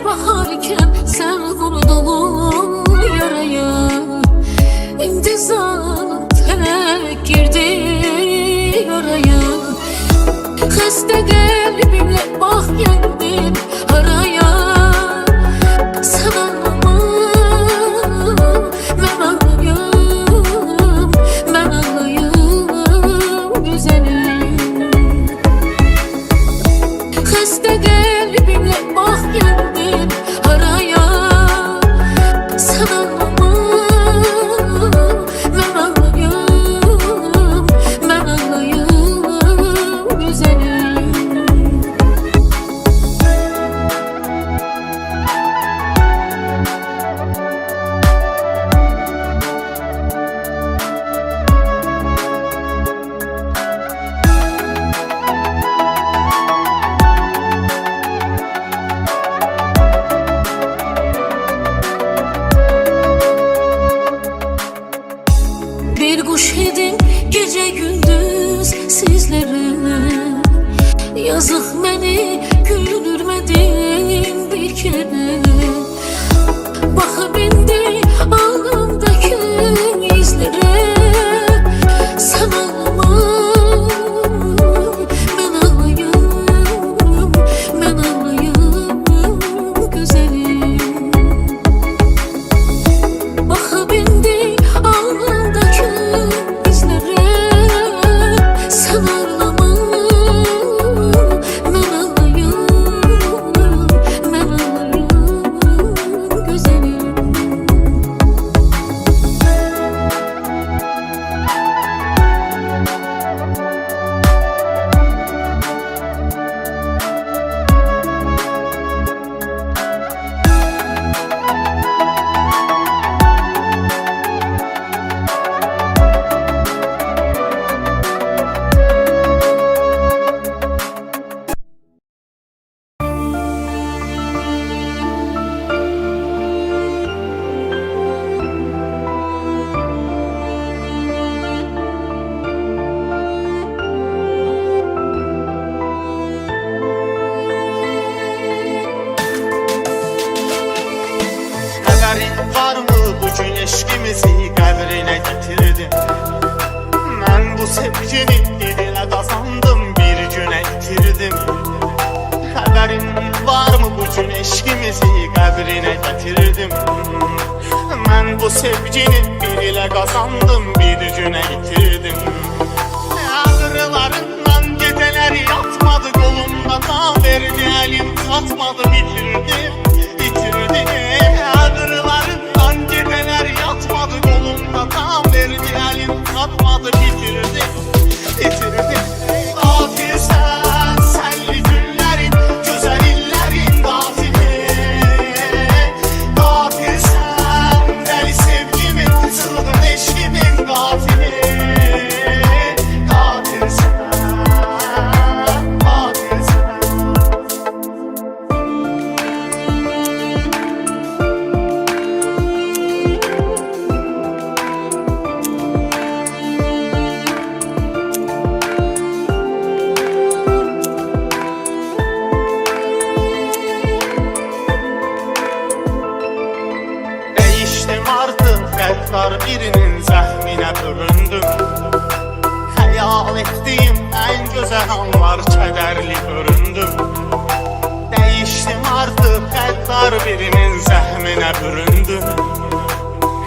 baharken sen vurdun yaraya. İntizar felek girdi yaraya. Hasta kalbimle bak geldin araya. Sen ağlama, ben ağlayayım, ben ağlayayım güzelim. Hasta kalbimle bak geldin araya. Sen ağlama, ben ağlayayım, ben ağlayayım güzelim. Bir kuş edin gece gündüz sizlere. Yazık beni güldürmedin bir kere. Bakıp indi ağlamdaki izlere. Sen ağlama, ben ağlayayım, ben ağlayayım güzelim. Bakıp indi ağlamdaki izlere. Sen ağlama, ben ağlayayım, ben ağlayayım güzelim. Haberin var mı bugün eşkimizi qədrinə getirdim. Mən bu sevgini dilinə qazandım, bir günə itirdim. Haberin var mı bugün eşkimizi qədrinə getirdim. Mən bu sevgini dilinə qazandım, bir günə itirdim. Ağrılarından geceleri yatmadı, kolumda da verdi elim tatmadı, bitirdim, bitirdim. Ağrılarından geceler yatmadı, kolumda da verdi elim tatmadı, bitirdim, bitirdim. Gafil sen, senli günlerin, güzel illerin gafili. Gafil sen, deli sevgimin, çılgın eşkimin gafili. Gafil sen, gafil sen. Değiştim artık, qəddar birinin zəhminə büründüm. Xəyal etdiyim ən gözəl anlar kədərli göründüm. Değiştim artık, qəddar birinin zəhminə büründüm.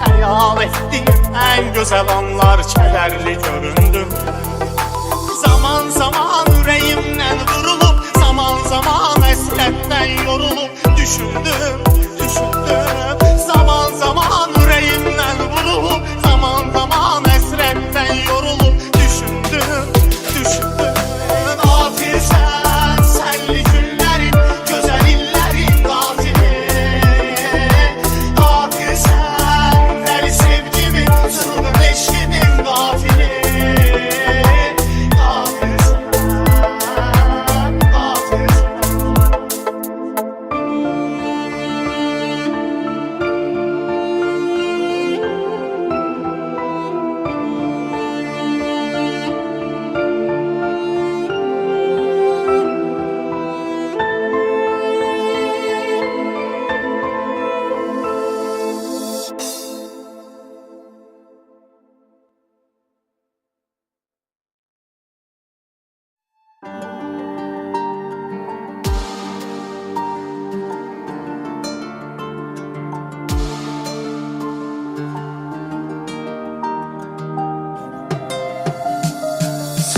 Xəyal etdiyim ən gözəl anlar kədərli göründüm. Zaman zaman ürəyimdən vurulub, zaman zaman həsrətdən yorulub düşündüm, düşündüm. Zaman zaman ürəyimdən vurulub, zaman zaman həsrətdən yorulub düşündüm, düşündüm. Gafil sən, senli günlərin, gözəl illerin gafili. Gafil sən, dəli sevgimin, çılgın eşkimin gafili. Gafil sən, gafil sən.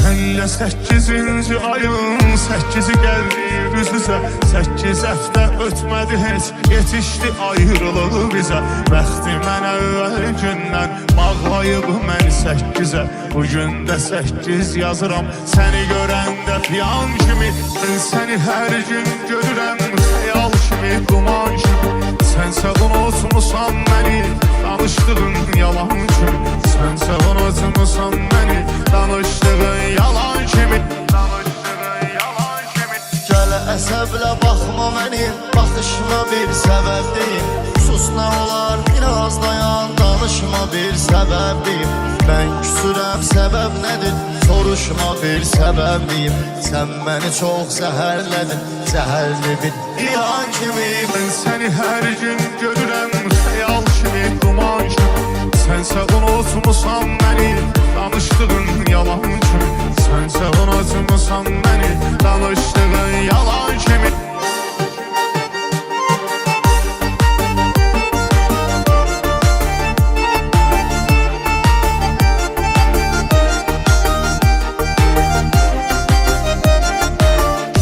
Senle 8-ci ayın 8'i geldi yüz-üzə 8 həftə ötmədi heç yetişdi ayrılığı bizə Bəxti mənə əvvəl gündən bağlayıb məni 8-ə Bu gündə 8 yazıram səni görəndə piyan kimi Mən səni hər gün görürəm xəyal kimi duman kimi Sənsə unutmusan məni danışdığın yalan kimi Sənsə unutmusan məni danışdığın yalan kimi Danışdığın yalan kimi Gələ əsəblə baxma mənim Baxışma bir səbəb deyim Sus nə olar biraz dayan Danışma bir səbəb deyim Mən küsürəm səbəb nədir Soruşma bir səbəb deyim Sən məni çox zəhərlədin Zəhərli bir ilan kimi Mən səni hər gün görürəm xəyal kimi duman kimi Sənsə unutmusan məni danışdığın yalan kimi Sənsə unutmusan məni danışdığın yalan kimi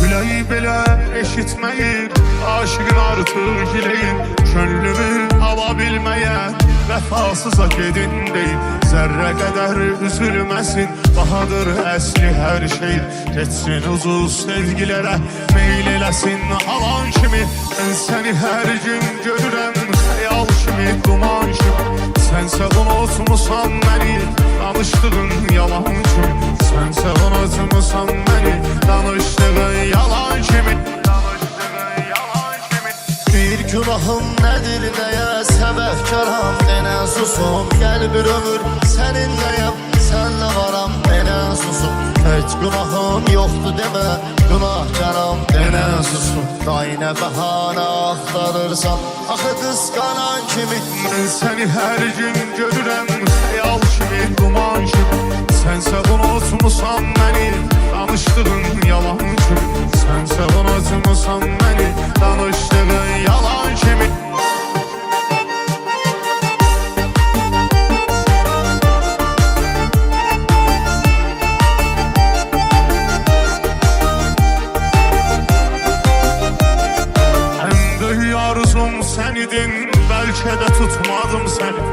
Güləyi belə eşitməyir aşığın artıq gileyin Könlümü ala bilməyən vəfasıza gedin deyil Zərrə qədər üzülməsin bahadır əsli hər şey Geçsin uzun sevgilərə meyl eləsin alan kimi Mən səni hər gün görürəm xəyal kimi duman kimi Sənsə unutmusan məni danışdığın yalan kimi Sənsə unutmusan məni danışdığın yalan kimi Danışdığın yalan kimi Bir günahım nədir nəyə səbəbkaram Denə susum gəl bir ömür səninləyəm Sənlə varam denə susum Heç günahım yoxdur demə günahkaram denə susum Dainə bəhanə axtarırsan axı qısqanan kimi Mən səni hər gün görürəm xəyal kimi duman kimi Sənsə unutmusan məni danışdığın yalan kimi Sənsə unutmusan məni danışdığın yalan kimi Ən böyük arzum sən idin Bəlkə də tutmadım səni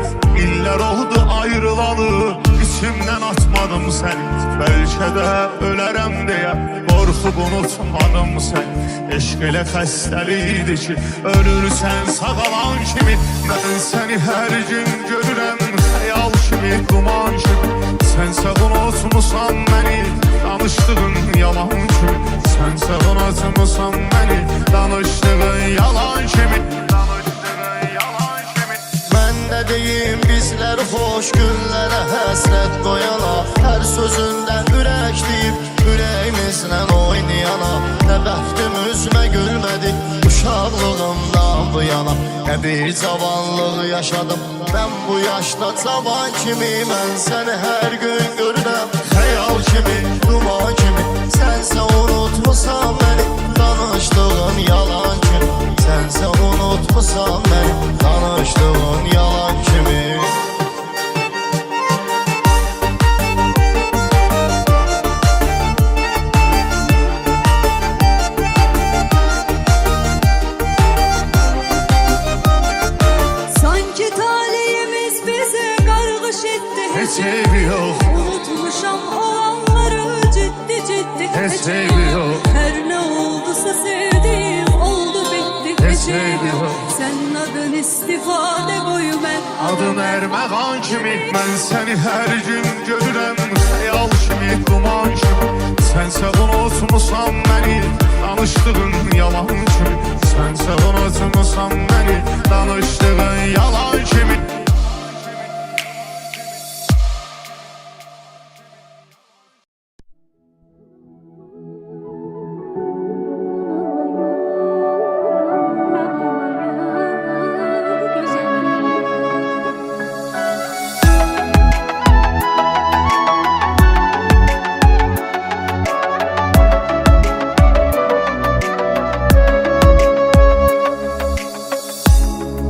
İllər oldu ayrılalı İçimdən atmadım səni Bəlkə də ölərəm deyə Qorxub unutmadım səni Eşq elə xəstəlikdir ki Ölürsən sağalan kimi Mən səni hər gün görürəm Xəyal kimi duman kimi Sənsə unutmusan məni danışdığın yalan kimi Sənsə unutmusan məni danışdığın yalan kimi Danışdığın yalan kimi Mən nə deyim bizlər xoş günlərə həsrət qoyana Hər sözündə ürək deyib ürəyimizlə oynayana Nə bəxtim üzmə gülmədik uşaqlığımdan bu yana Nə bir cavanlıq yaşadım mən bu yaşda cavan kimi Mən səni hər gün görürəm xəyal kimi duman kimi Sənsə unutmusan məni danışdığın yalan kimi Sənsə unutmusan məni danışdığın yalan kimi Sanki talihimiz bizi qarğış etdi Heç eybi yox Unutmuşam olanları ciddi ciddi Heç eybi yox Her ne oldusa sevdiğim oldu bitti Heç eybi yox Sen adın istifade koyu ben Adın Erməğan kimi Mən səni hər gün görürəm Xəyal kimi duman kimi Sənsə unutmusan məni danışdığın yalan kimi Sənsə unutmusan məni danışdığın yalan kimi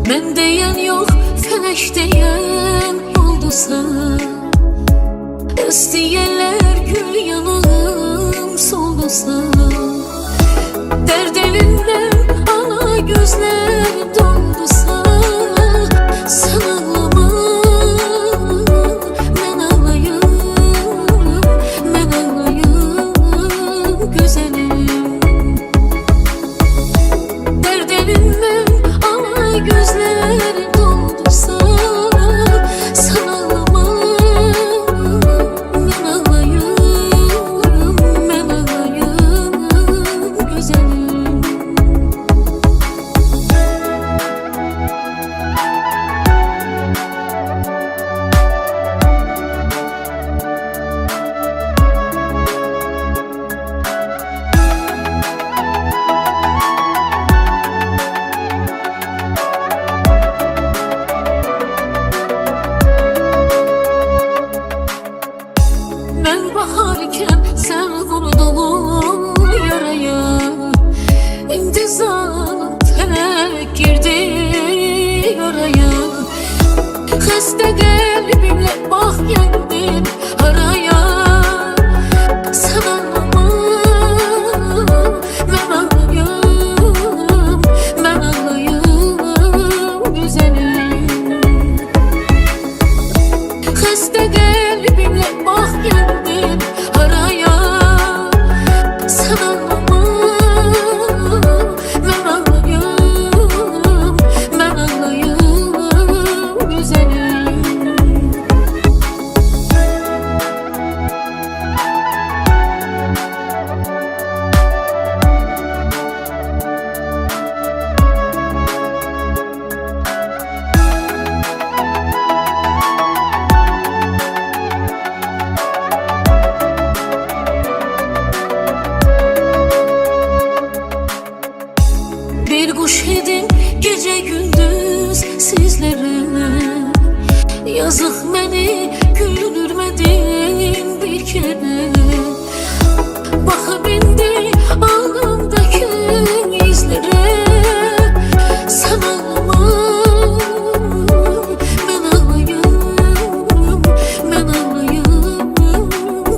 Ben diyen yok, felek diyen oldusa İstəyərlər gül yanağım soldusa, dərd elindən ana gözlər doldusa, sən ağlama, mən ağlayım, gözəlim. Dərd elindən ana gözlər doldusa, sən ağlama, mən baharkən sən vurdun yaraya, intizam felek girdi oraya. Xəstə qəlbimlə bax gəldin haraya, sən ağlama, mən ağlayım, güzəlim. Xəstə qəlbimlə bax gəldin haraya, sən ağlama, mən ağlayım, güzəlim. Bir kuş idim gece gündüz sizlere, yazık beni güldürmedin bir kere. Bakıp indi alnımdaki izlere, sen ağlama, ben ağlayım,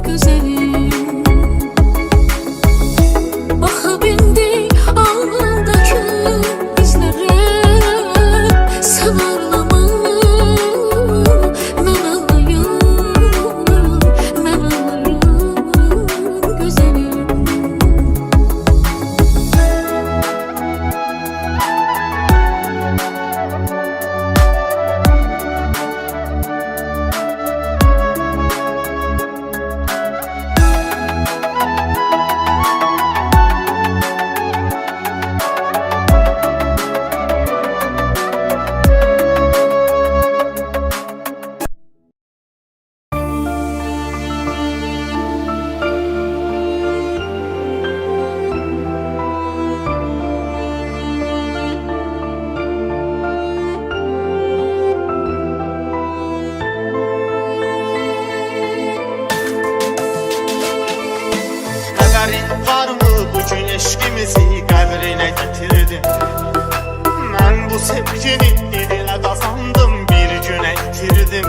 güzelim. Bakıp indi alnımdaki izlere, sen ağlama, ben ağlayım, güzelim. Haberin var mı bugün eşkimizi qəbrinə getirdim. Mən bu sevgini diline kazandım, bir güne itirdim.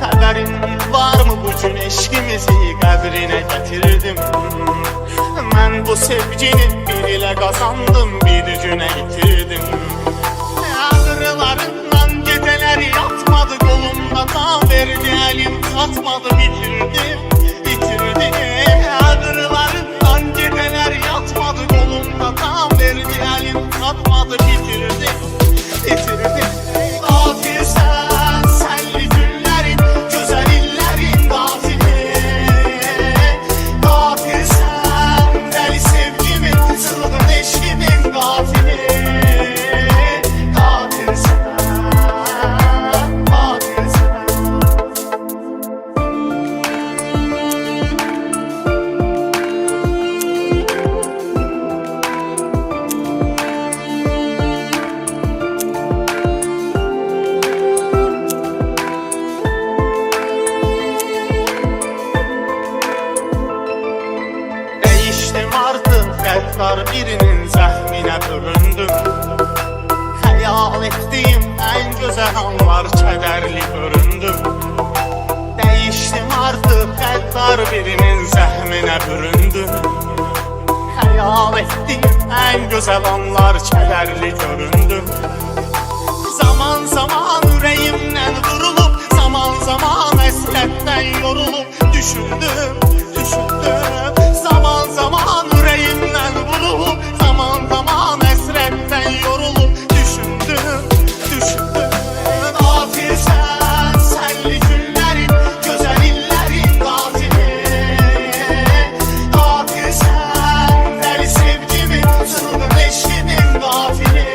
Haberin var mı bugün eşkimizi qəbrinə getirdim. Mən bu sevgini diline kazandım, bir güne itirdim. Ağrılarından geceler yatmadı, kolumda kan verdi, elim katmadı, bitirdim. Ağrılarından geceler yatmadı, kolumda kan verdi, elim katmadı, bitirdim. Gafil senli günlerin, güzel illerin gafili. Gafil sen deli sevgimin, çılgın eşkimin gafili. Gafil sen, gafil sen. Qəddar birinin zəhminə büründüm. Xəyal etdiyim ən gözəl anlar kədərli göründüm. Dəyişdim artık qəddar birimin zəhminə büründüm. Xəyal etdiyim ən gözəl anlar kədərli göründüm. Zaman zaman ürəyimdən vurulub, zaman zaman həsrətdən yorulub düşündüm, düşündüm. Zaman zaman ürəyimdən vurulub, zaman zaman həsrətdən yorulub düşündüm, düşündüm. Qatilsən, sənli günlərin, gözəl illərin qatili. Qatilsən, dəli sevgimin, çılğın eşqimin qatili.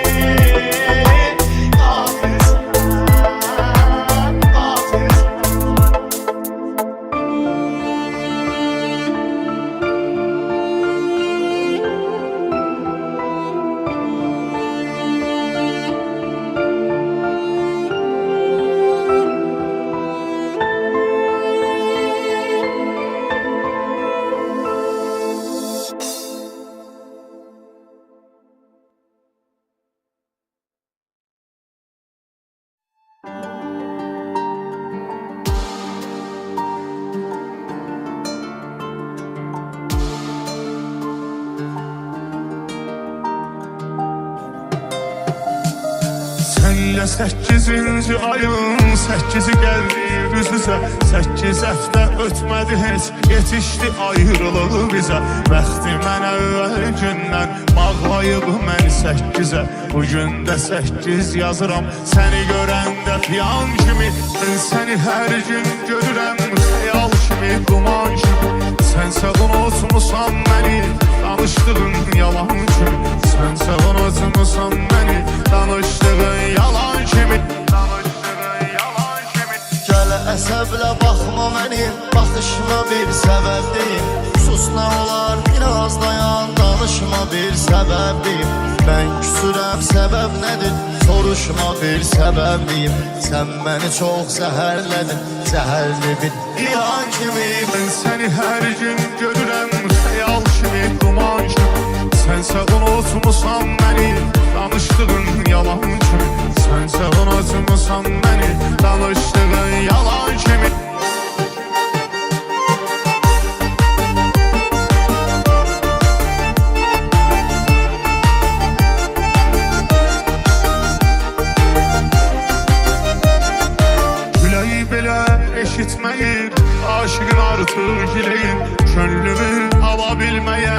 Senle 8-ci ayın 8-i gəldi üz-üzə 8 həftə ötmədi heç yetişdi ayrılığı bizə. Bəxti mən əvvəl gündən bağlayıb mən 8-ə. Bugün də 8 yazıram səni görəndə piyan kimi. Mən səni hər gün görürəm xəyal kimi, duman kimi. Sənsə unutmusan məni, danışdığın yalan kimi. Sənsə unutmusan məni, danışdığın yalan kimi. Danışdığın yalan kimi. Gələ əsəblə baxma mənim, baxışma bir səbəb deyim. Sus nə olar biraz dayan, danışma bir səbəb deyim. Mən küsürəm səbəb nədir, soruşma bir səbəb deyim. Sən məni çox zəhərlədin, zəhərli bir ilan kimi. Mən səni hər gün görürəm xəyal kimi, duman kimi. Sənsə unutmusan məni, danışdığın yalan kimi. Sənsə unutmusan məni, danışdığın yalan kimi. Güləyi belə eşitməyir, aşığın artıq gileyin. Könlümü ala bilməyə,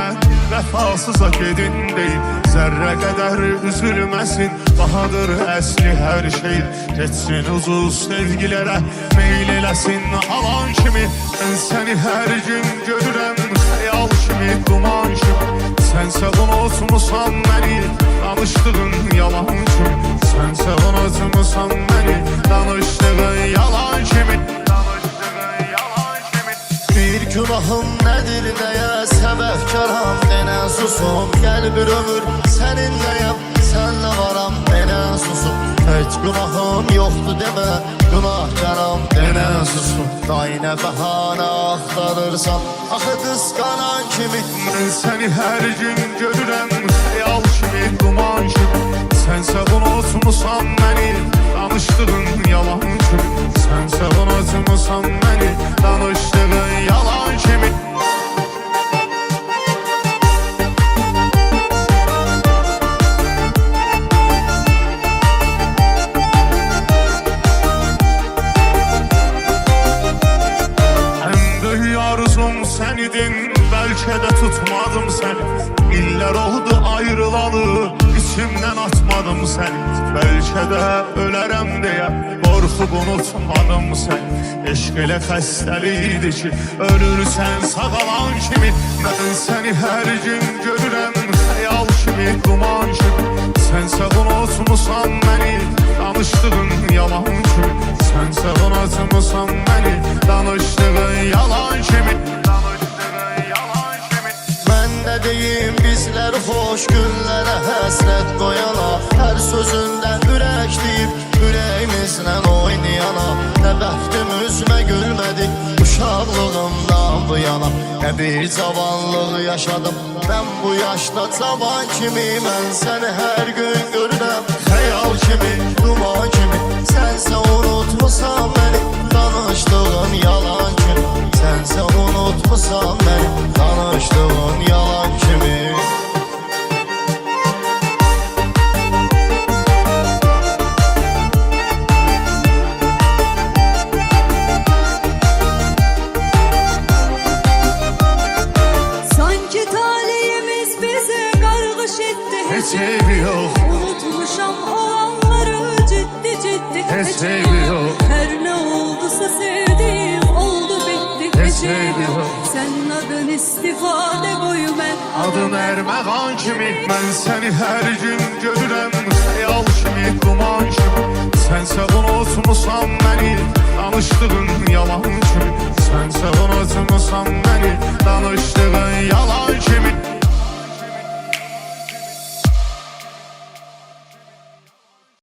vəfasıza gedin deyil. Zərrə qədər üzülməsin, bahadır əsli hər şey. Geçsin uzun sevgilərə, meyl eləsin alan kimi. Mən səni hər gün görürəm xəyal kimi, duman kimi. Sənsə unutmusan məni, danışdığın yalan kimi. Sənsə unutmusan məni, danışdığın yalan kimi. Danışdığın yalan kimi. Bir günahım nədir nəyə səbəbkaram, denən susum. Gəl bir ömür səninləyəm, sənlə varam, denən susum. Heç günahım yoxdur demə, günahkaram, denən susum. Dainə bəhanə axtarırsan, axı qısqanan kimi. Mən səni hər gün görürəm xəyal kimi, duman kimi. Sənsə unutmusan məni, danışdığın yalan kimi. Sənsə unutmusan məni, danışdığın yalan kimi. Ən böyük arzum sən idin, bəlkə də tutmadım səni. İllər oldu ayrılalı, içimdən atmadım səni. Bəlkə də ölərəm deyə qorxub unutmadım səni. Eşq elə xəstəlikdir ki, ölürsən sağalan kimi. Mən səni hər gün görürəm xəyal kimi, duman kimi. Sənsə unutmusan məni, danışdığın yalan kimi. Sənsə unutmusan məni, danışdığın yalan kimi. Danışdığın yalan kimi. Mən nə deyim bizlər xoş günlərə həsrət qoyana. Hər sözündən ürək deyib, ürəyimizlə oynayana. Nə bəxtim üzmə gülmədi, uşaqlığımdan bu yana. Nə bir cavanlıq yaşadım, mən bu yaşda cavan kimi. Mən səni hər gün görürəm, xəyal kimi, duman kimi. Sənsə unutmusan məni, danışdığın yalan kimi. Heç eybi yox. Unutmuşam olanları ciddi ciddi Heç eybi yox. Her ne oldusa sevdiğim oldu bitti Heç eybi yox. Sen adın istifade boyu ben Adın Erməğan kimi mən səni hər gün görürəm Xəyal kimi, duman kimi Sənsə unutmusan məni Danışdığın yalan kimi Sənsə